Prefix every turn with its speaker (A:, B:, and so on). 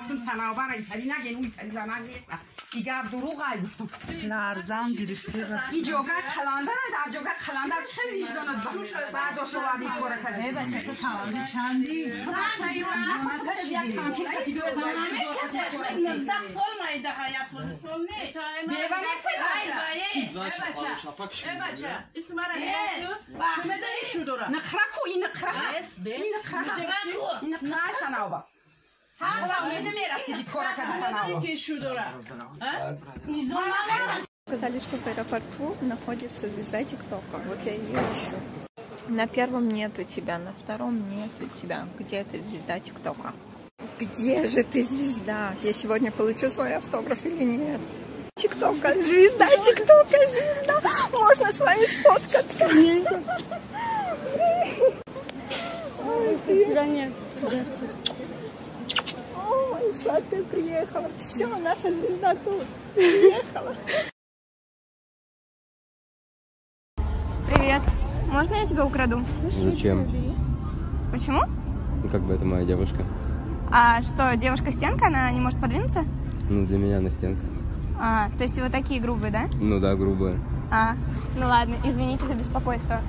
A: رفتم سناوبر اینطوری نگین اون اینطوری زنگ نیست دیگر دروغ گفتم
B: لرزم گرفته
A: این جوگه کلانده در جوگه کلانده خیلی وجدانت بعد شو وادی کار کرد
B: ای بچه تو تولد چندی؟
A: نخرکو این نخرک این نخرک سناوبر
C: Сказали, что в аэропорту находится звезда ТикТока. Вот я ее ищу. На первом нету тебя, на втором нету тебя. Где ты, звезда ТикТока? Где же ты, звезда? Я сегодня получу свой автограф или нет? ТикТока, звезда, ТикТока, звезда. Можно с вами сфоткаться? Ой, ой, сладкая приехала. Все, наша звезда тут. Приехала. Привет. Можно я тебя украду?
D: Зачем?
C: Почему?
D: Ну, как бы это моя девушка.
C: А что, девушка-стенка, она не может подвинуться?
D: Ну, для меня она стенка.
C: А, то есть вы такие грубые, да?
D: Ну да, грубая.
C: А, ну ладно, извините за беспокойство.